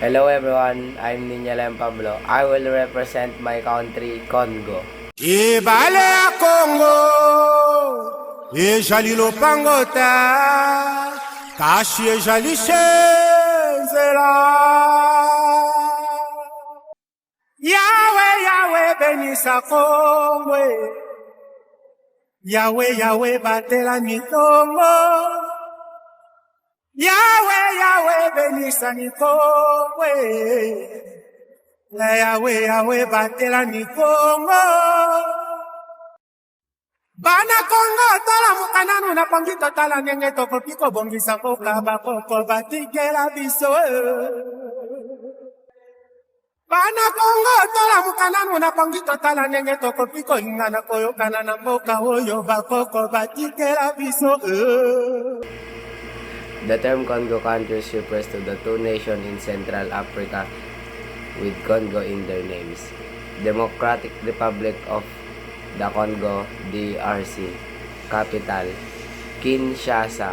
Hello everyone, I'm Ninyalem Pablo. I will represent my country, Congo. Ibale ya Congo, ejali lopangota, kashi ejali shenzela. Yahweh, Yahweh, benisa Congo. Yahweh, Yahweh, batela ni Congo. Yahweh, Yahweh, benisa ni Congo. Yahweh, Yahweh, batela ni Congo. Bana Congo, tala mukananu na pangito tala nenge toko piko bongisa koka bakoko batikela biso. Bana Congo, tala mukananu na pangito tala nenge toko piko ingana koyo kanana mboka oyo bakoko batikela biso. The term Congo countries refers to the two nations in Central Africa with Congo in their names. Democratic Republic of the Congo, DRC. Capital, Kinshasa,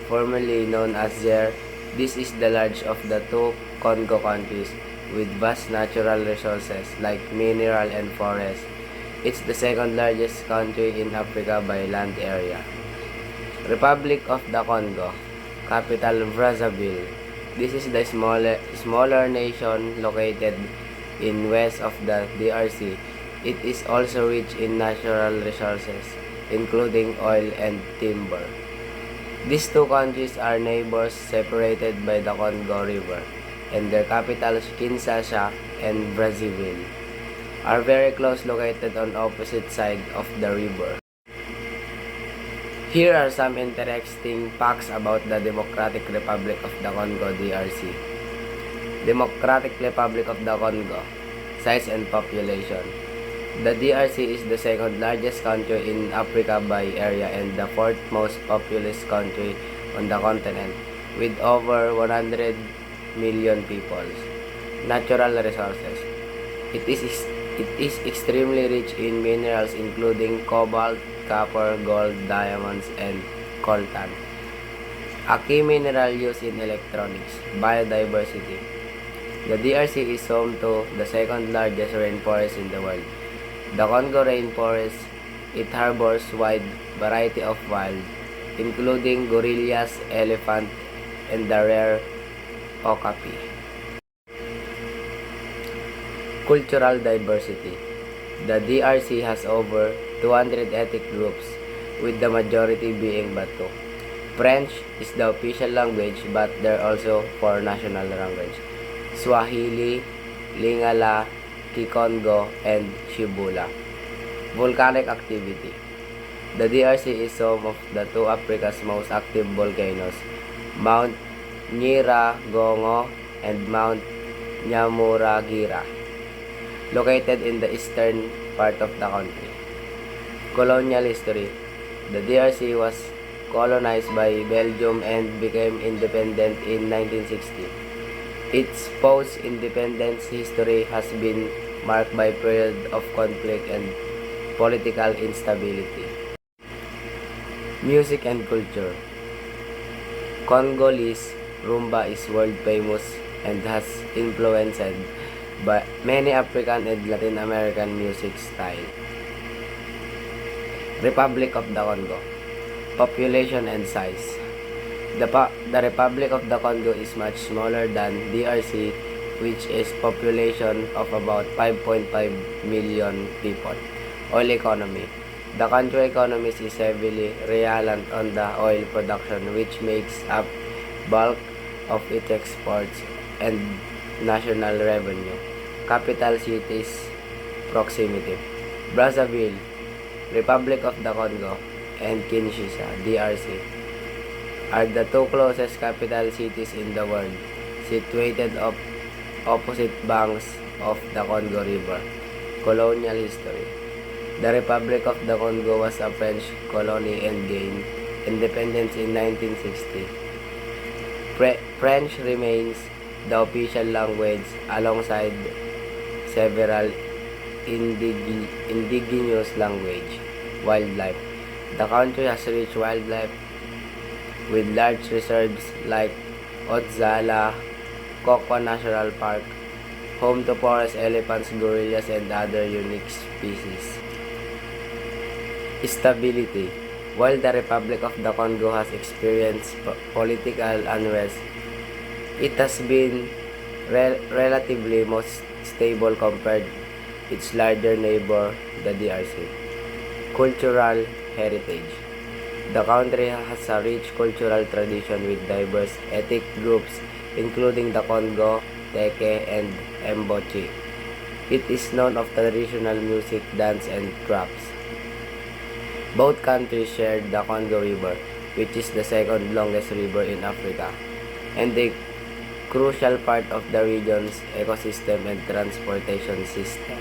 formerly known as Zaire. This is the largest of the two Congo countries with vast natural resources like mineral and forest. It's the second largest country in Africa by land area. Republic of the Congo. Capital, Brazzaville. This is the smaller nation located in west of the DRC. It is also rich in natural resources, including oil and timber. These two countries are neighbors separated by the Congo River, and their capitals, Kinshasa and Brazzaville, are very close located on opposite sides of the river. Here are some interesting facts about the Democratic Republic of the Congo, DRC. Democratic Republic of the Congo. Size and population. The DRC is the second largest country in Africa by area and the fourth most populous country on the continent, with over 100 million people. Natural resources. It is extremely rich in minerals including cobalt, copper, gold, diamonds, and coltan. A key mineral used in electronics. Biodiversity. The DRC is home to the second largest rainforest in the world. The Congo rainforest, it harbors wide variety of wild, including gorillas, elephant, and the rare okapi. Cultural diversity. The DRC has over 200 ethnic groups, with the majority being Batu. French is the official language, but there are also four national languages: Swahili, Lingala, Kikongo, and Shibula. Volcanic activity. The DRC is home of the two Africa's most active volcanoes, Mount Nyiragongo and Mount Nyamuragira, located in the eastern part of the country. Colonial history. The DRC was colonized by Belgium and became independent in 1960. Its post-independence history has been marked by periods of conflict and political instability. Music and culture. Congolese rumba is world famous and has influenced by many African and Latin American music styles. Republic of the Congo. Population and size. The Republic of the Congo is much smaller than DRC, which is population of about 5.5 million people. Oil economy. The country economy is heavily reliant on the oil production, which makes up bulk of its exports and national revenue. Capital cities proximity. Brazzaville, Republic of the Congo, and Kinshasa, DRC, are the two closest capital cities in the world, situated on opposite banks of the Congo River. Colonial history. The Republic of the Congo was a French colony and gained independence in 1960. French remains the official language alongside several indigenous language. Wildlife. The country has rich wildlife with large reserves like Otzala, Kokwa National Park, home to forest elephants, gorillas, and other unique species. Stability. While the Republic of the Congo has experienced political unrest, it has been relatively most stable compared its larger neighbor, the DRC. Cultural heritage. The country has a rich cultural tradition with diverse ethnic groups including the Congo, Teke, and Mbochi. It is known of traditional music, dance, and crafts. Both countries share the Congo River, which is the second longest river in Africa, and a crucial part of the region's ecosystem and transportation system.